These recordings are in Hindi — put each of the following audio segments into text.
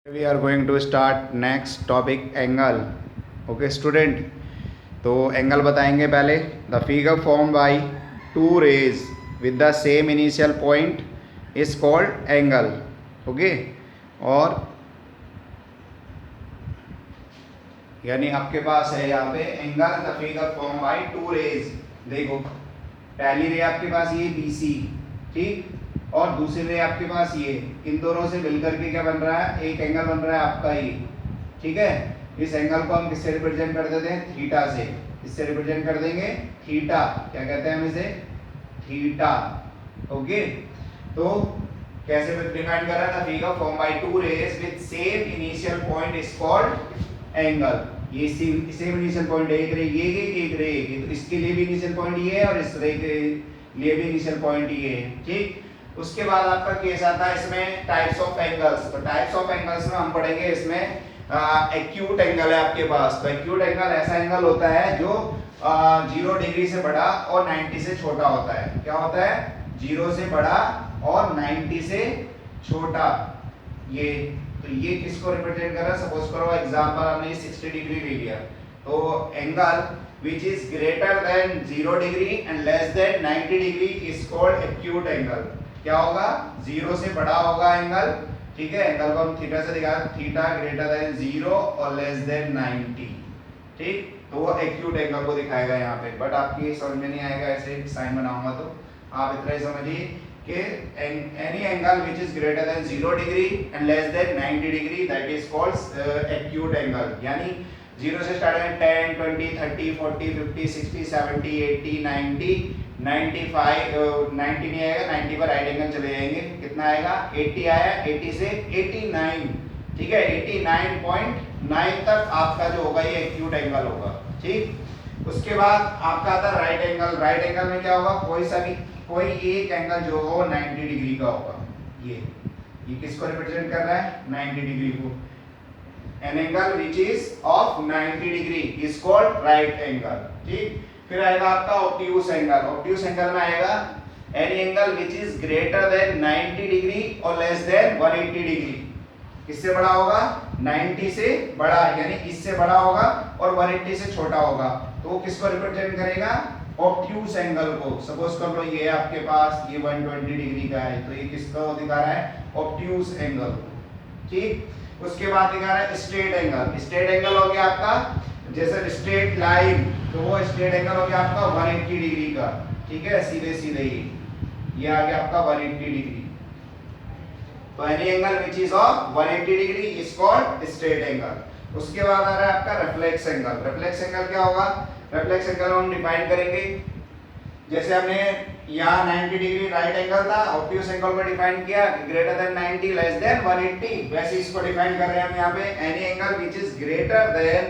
We are going to start next topic angle. Okay student, तो एंगल बताएंगे पहले. The figure form by two rays with the same initial point is called angle. Okay, और यानी आपके पास है यहाँ पे angle the figure form by two rays. देखो पहली रे आपके पास ये BC, ठीक, और दूसरी रे आपके पास ये. इन दोनों से मिलकर के क्या बन रहा है, एक एंगल बन रहा है आपका ये. ठीक है, इस एंगल को हम किससे रिप्रेजेंट कर देते हैं, थीटा से. इससे रिप्रेजेंट कर देंगे थीटा. क्या कहते हैं हम इसे, थीटा. ओके, तो कैसे डिफाइन कर रहा है, the figure form by two rays with same initial point is called angle. ये सेम इनिशियल पॉइंट है, एक रे ये एक रे ये, तो इसके लिए भी इनिशियल पॉइंट ये है और इस रे के लिए भी इनिशियल पॉइंट ये है. ठीक, उसके बाद आपका केस आता है इसमें टाइप्स ऑफ एंगल्स. तो टाइप्स ऑफ एंगल्स में हम पढ़ेंगे इसमें एक्यूट एंगल है आपके पास. तो एक्यूट एंगल ऐसा एंगल होता है जो 0 डिग्री से बड़ा और 90 से छोटा होता है. क्या होता है, 0 से बड़ा और 90 से छोटा. ये तो ये किसको रिप्रेजेंट कर रहा है, सपोज करो एग्जांपल हमने 60 डिग्री ले लिया. तो angle which is greater than 0 degree and less than 90 degree is called acute angle. क्या होगा, 0 से बड़ा होगा एंगल. ठीक है, एंगल को हम थीटा से दिखा, थीटा ग्रेटर देन 0 और लेस देन 90. ठीक, तो वो एक्यूट एंगल को दिखाएगा यहाँ पे. बट आपकी समझ में नहीं आएगा ऐसे साइन बनाऊंगा, तो आप इतना ही समझिए कि any angle which is greater than 0 degree and less than 90 degree that is called acute angle. यानी 0 से स्टार्ट है 10, 20, 30, 40, 50, 60, 70, 80, 90, 95, 90 नहीं आएगा, 90 पर राइट एंगल चले जाएंगे. कितना आएगा, 80 आया, 80 से 89. ठीक है, 89.9 तक आपका जो होगा ये एक्यूट एंगल होगा. ठीक, उसके बाद आपका आता है राइट एंगल. राइट एंगल में क्या होगा, कोई एक एंगल जो हो 90 डिग्री का होगा. ये किसको रिप्रेजेंट कर रहा है, 90 डिग्री को. An angle which is of 90 degree is called right angle. ठीक, फिर आएगा आपका obtuse angle. obtuse angle में आएगा any angle which is greater than 90 degree और less than 180 degree. किससे बड़ा होगा, 90 से बड़ा, यानी इससे बड़ा होगा और 180 से छोटा होगा. तो वो किसको रिप्रेजेंट करेगा, obtuse angle को. सपोज कर लो ये आपके पास ये 120 डिग्री का है, तो ये किसको दिखा रहा है, obtuse angle. ठीक, उसके बाद दिखा रहा है स्ट्रेट एंगल. स्ट्रेट एंगल हो गया आपका जैसे स्ट्रेट लाइन, तो वो स्ट्रेट एंगल हो गया आपका 180 डिग्री का. ठीक है, सीधे सीधे ये आ गया आपका 180 डिग्री. तो any angle which is of 180 degree is called straight angle. उसके बाद आ रहा है आपका रिफ्लेक्स एंगल. रिफ्लेक्स एंगल क्या होगा, रिफ्लेक्स एंगल हम डिफाइन करेंगे जैसे हमने यहाँ 90 डिग्री राइट एंगल था, ऑब्ट्यूज एंगल को डिफाइन किया ग्रेटर देन 90 लेस देन 180, वैसे इसको डिफाइन कर रहे हैं हम यहाँ पे any angle which is greater than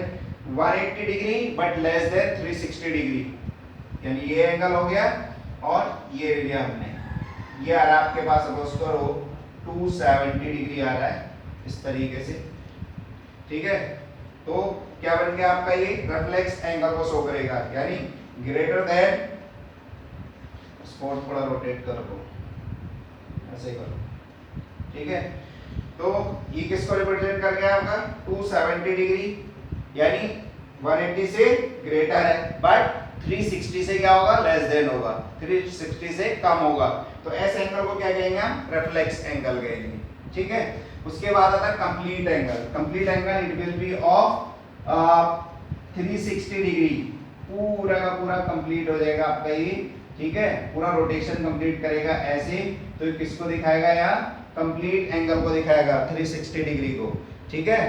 180 degree but less than 360 degree. यानी ये एंगल हो गया और ये लिया हमने, ये आ रहा है आपके पास सपोज करो 270 डिग्री आ रहा है इस तरीके से. ठीक है, तो क्या बन गया आपका, ये रिफ्लेक्स एंगल को शो करेगा. यानी ग्रेटर देन, स्पॉट थोड़ा रोटेट कर दो, ऐसे करो. ठीक है, तो ये किसको रिप्रेजेंट कर गया आपका 270 डिग्री, यानी 180 से ग्रेटर है बट 360 से क्या होगा, लेस देन होगा, 360 से कम होगा. तो ऐसे एंगल को क्या कहेंगे हम, रिफ्लेक्स एंगल कहेंगे. ठीक है, उसके बाद आता है complete angle. Complete angle it will be of 360 degree. पूरा का पूरा कंप्लीट हो जाएगा आपका ये. ठीक है, पूरा रोटेशन कंप्लीट करेगा ऐसे. तो किसको दिखाएगा, यहाँ कंप्लीट एंगल को दिखाएगा 360 डिग्री को. ठीक है,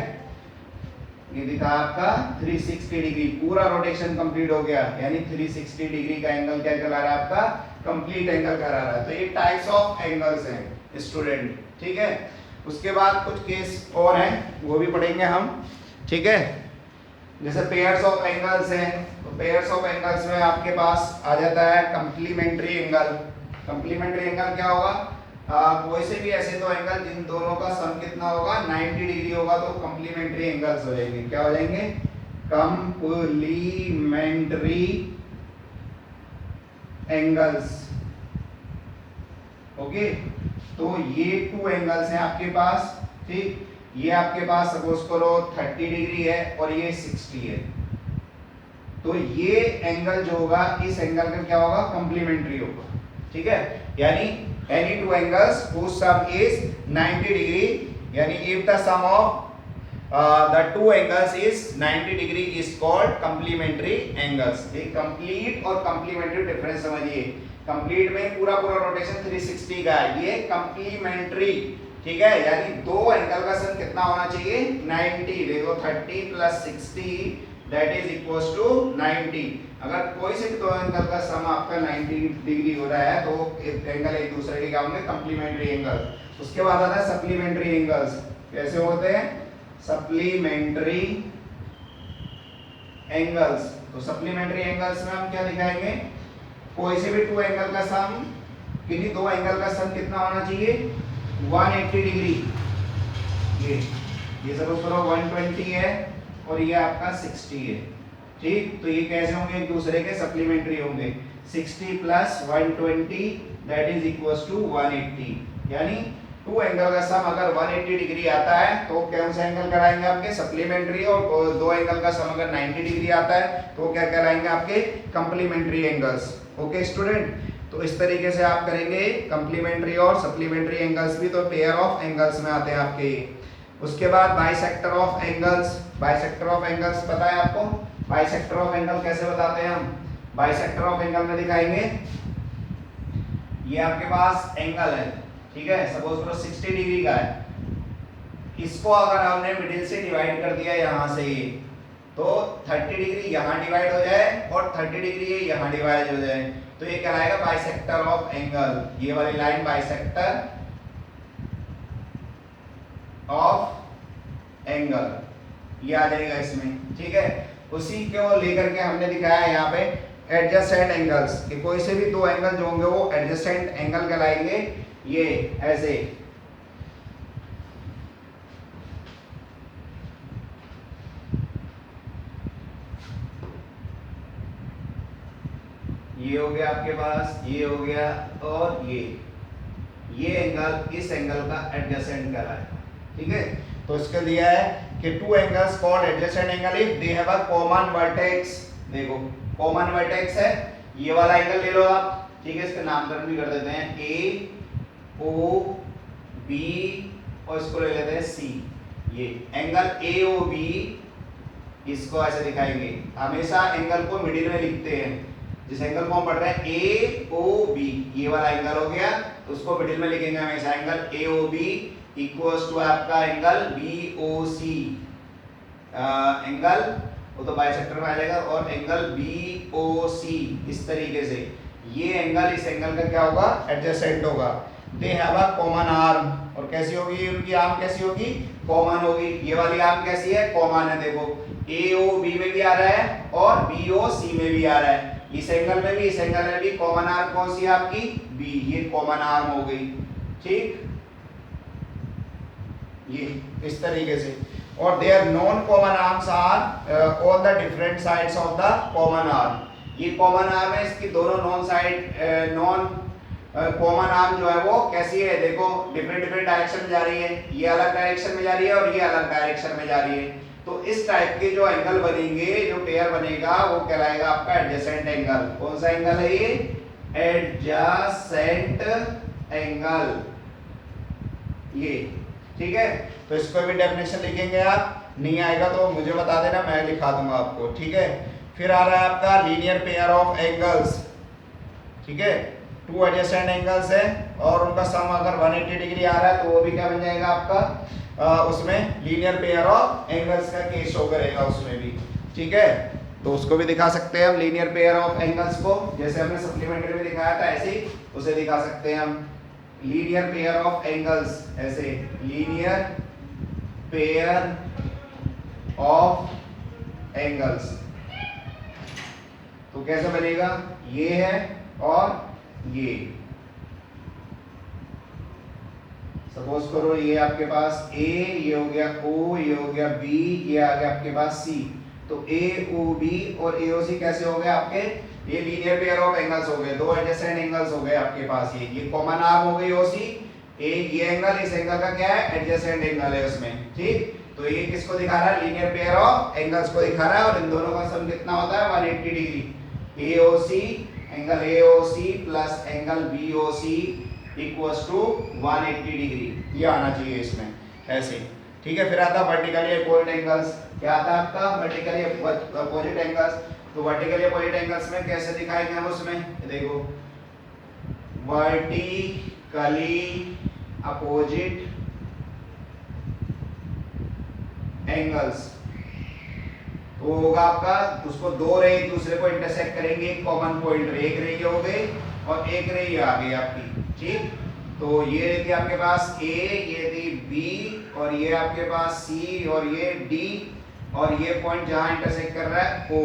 ये दिखा आपका 360 डिग्री, पूरा रोटेशन कंप्लीट हो गया, यानी 360 डिग्री का एंगल क्या कहला रहा है, आपका कंप्लीट एंगल करा रहा है. तो ये टाइप्स ऑफ एंगल्स हैं स्टूडेंट. ठीक है, उसके बाद कुछ केस और हैं वो भी पढ़ेंगे हम. ठीक है, जैसे पेयर्स ऑफ एंगल्स हैं. तो पेयर्स ऑफ एंगल्स में आपके पास आ जाता है कंप्लीमेंट्री एंगल. कंप्लीमेंट्री एंगल क्या होगा, कोई से भी ऐसे दो एंगल जिन दोनों का सम कितना होगा, 90 डिग्री होगा, तो कंप्लीमेंट्री एंगल्स हो जाएंगे. क्या हो जाएंगे, कंप्लीमेंट्री एंगल्स. ओके, तो ये टू एंगल्स हैं आपके पास. ठीक, ये आपके पास सपोज करो 30 डिग्री है और ये 60 है, तो ये एंगल जो होगा इस एंगल का क्या होगा, कंप्लीमेंट्री होगा। ठीक है, यानी any two angles whose sum is 90 degree, यानी if the sum of the two angles is 90 degree is called complementary angles। ये complete और complementary डिफरेंस समझिए। complete में पूरा पूरा रोटेशन 360 का है, ये complementary, ठीक है, यानी दो एंगल का सम कितना होना चाहिए, 90। देखो 30 plus 60 that is equals to 90। अगर कोई से भी दो एंगल का सम आपका 90 डिग्री हो रहा है तो एंगल एक दूसरे के क्या होंगे, कंप्लीमेंट्री एंगल। उसके बाद आता है सप्लीमेंट्री एंगल्स। कैसे होते हैं सप्लीमेंट्री एंगल्स? तो सप्लीमेंट्री एंगल्स में हम क्या दिखाएंगे, कोई से भी टू एंगल का सम, किन्हीं दो एंगल का सम कितना होना चाहिए, 180 डिग्री। ये सपोज करो 120 है और ये आपका 60 है। ठीक, तो ये कैसे होंगे, एक दूसरे के सप्लीमेंट्री होंगे। 60 plus 120 that is equals to 180। यानी टू एंगल का सम अगर 180 डिग्री आता है तो कौन सा एंगल कराएंगे आपके, सप्लीमेंट्री। और दो एंगल का सम अगर 90 डिग्री आता है तो क्या कराएंगे आपके, कंप्लीमेंट्री एंगल्स। ओके स्टूडेंट, तो इस तरीके से आप करेंगे कंप्लीमेंट्री और सप्लीमेंट्री एंगल्स भी, तो पेयर ऑफ एंगल्स में आते हैं आपके। उसके बाद bisector of angles. Bisector of angles पता है आपको, बाइसेक्टर ऑफ एंगल कैसे बताते हैं हम, बाइसेक्टर ऑफ एंगल में दिखाएंगे, ये आपके पास एंगल है, ठीक है, सपोज करो 60 डिग्री का है, इसको अगर हमने मिडिल से डिवाइड कर दिया यहां से ये, तो 30 डिग्री यहां डिवाइड हो जाए और 30 डिग्री ये यहां डिवाइड हो जाए, तो ये कहलाएगा बाइसेक्टर ऑफ एंगल। ये वाली लाइन बाइसेक्टर ऑफ एंगल, ये आ जाएगा इसमें। ठीक है, उसी को लेकर के हमने दिखाया यहाँ पे एडजेसेंट एंगल्स, कि कोई से भी दो एंगल जो होंगे वो एडजेसेंट एंगल कहलाएंगे। ये ऐसे, ये हो गया आपके पास, ये हो गया, और ये एंगल इस एंगल का एडजेसेंट कहलाएगा। ठीक है, तो इसके दिया है कि two angles called adjacent angle if they have a common vertex. देखो कॉमन वर्टेक्स है, ये वाला एंगल ले लो आप, ठीक है, इसका नामकरण भी कर देते हैं ए ओ बी और इसको ले लेते हैं सी। ये एंगल ए ओ बी, इसको ऐसे दिखाएंगे, हमेशा एंगल को मिडिल में लिखते हैं। जिस एंगल को हम पढ़ रहे हैं ए ओ बी, ये वाला एंगल हो गया, तो उसको मिडिल में लिखेंगे हमेशा, angle A O B equals to आपका angle B O C. Angle वो तो बाइसेक्टर में आ जाएगा, और एंगल बी ओ सी, इस तरीके से ये एंगल इस एंगल का क्या होगा, एडजेसेंट होगा। They have a common arm, और कैसी होगी उनकी आर्म, कैसी होगी, कॉमन होगी। ये वाली आर्म कैसी है, कॉमन है। देखो ए ओ बी में भी आ रहा है और बी ओ सी में भी आ रहा है, इस एंगल में भी इस एंगल में भी कॉमन आर्म कौन सी है आपकी, बी, ये कॉमन आर्म हो गई। ठीक, ये इस तरीके से, और their non common arms are on the different sides of the common arm. ये कॉमन आर्म है, इसकी दोनों non side, non common arm जो है वो कैसी है, देखो डिफरेंट डिफरेंट डायरेक्शन में जा रही है, ये अलग डायरेक्शन में जा रही है और ये अलग डायरेक्शन में जा रही है। तो इस टाइप के जो एंगल बनेंगे, जो पेयर बनेगा, वो कहलाएगा आपका एडजेसेंट एंगल। कौन सा एंगल है ये, एडजेसेंट एंगल, ये। ठीक है, तो इसको भी डेफिनेशन लिखेंगे आप, नहीं आएगा तो मुझे बता देना, मैं लिखा दूंगा आपको। ठीक है, फिर आ रहा है आपका लीनियर पेयर ऑफ एंगल्स। ठीक है, टू एडजेसेंट एंगल्स है और उनका सम अगर 180 डिग्री आ रहा है तो वो भी क्या बन जाएगा आपका, उसमें लीनियर पेयर ऑफ एंगल्स का केस शो करेगा उसमें भी। ठीक है, तो उसको भी दिखा सकते हैं हम, लीनियर पेयर ऑफ एंगल्स को, जैसे हमने सप्लीमेंट्री में दिखाया था ऐसे ही उसे दिखा सकते हैं हम। लीनियर पेयर ऑफ एंगल्स, ऐसे लीनियर पेयर ऑफ एंगल्स, तो कैसे बनेगा, ये है और ये, सपोज करो ये आपके पास A, ये हो गया O, ये हो गया B, ये आ गया आपके पास C। तो AOB और AOC कैसे हो गए आपके, ये लीनियर पेयर ऑफ एंगल्स हो गए, दो एडजेसेंट एंगल्स हो गए आपके पास। ये कॉमन आर्म हो गई OC, ये एंगल इस एंगल का क्या है, एडजेसेंट एंगल है उसमें, ठीक। तो ये किसको दिखा रहा है, लीनियर पेयर ऑफ एंगल्स को दिखा रहा है, और इन दोनों का सम कितना होता है 180 degree. AOC angle AOC plus angle BOC equals to 180 degree, ये आना चाहिए इसमें ऐसे, ठीक है। फिर आता है वर्टिकली अपोजिट एंगल्स, क्या आता है आपका वर्टिकली अपोजिट एंगल्स। तो वर्टिकली अपोजिट एंगल्स में कैसे दिखाएंगे हम उसमें, देखो वर्टिकली अपोजिट एंगल्स तो होगा आपका, उसको दो रे एक दूसरे को इंटरसेक्ट करेंगे, एक कॉमन पॉइंट रे, एक रे ये हो गई और एक रे ये आ गई आपकी, ठीक। तो ये रे थी आपके पास A, ये थी B और ये आपके पास C और ये D और ये पॉइंट जहां इंटरसेक्ट कर रहा है O।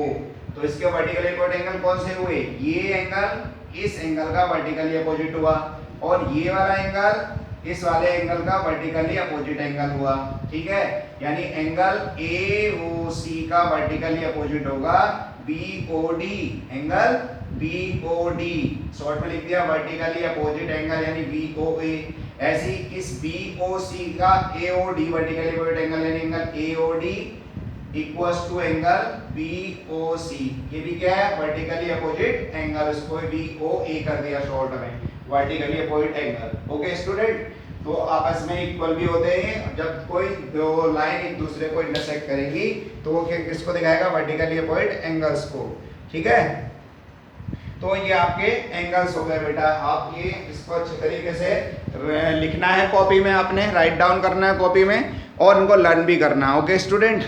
तो इसके वर्टिकली अपोजिट एंगल कौन से हुए, ये एंगल इस एंगल का वर्टिकली अपोजिट हुआ और ये वाला एंगल इस वाले एंगल का वर्टिकली अपोजिट एंगल हुआ, ठीक है। यानी एंगल AOC का वर्टिकली अपोजिट होगा BOD, एंगल BOD शॉर्ट में लिख दिया वर्टिकली अपोजिट एंगल यानी BOA। ऐसी इस BOC का AOD वर्टिकली अपोजिट एंगल यानी angle AOD equals to angle BOC, ये भी क्या है वर्टिकली अपोजिट एंगल, इसको BOA कर दिया शॉर्ट में, vertically opposite angle. Okay student, तो आपस में इक्वल भी होते हैं, जब कोई दो लाइन एक दूसरे को इंटरसेक्ट करेगी तो वो किसको दिखाएगा, वर्टिकली अपोजिट एंगल्स को, ठीक है। तो ये आपके एंगल्स हो गए बेटा, आप ये इसको अच्छे तरीके से लिखना है कॉपी में, आपने राइट डाउन करना है कॉपी में और इनको लर्न भी करना है। Okay student.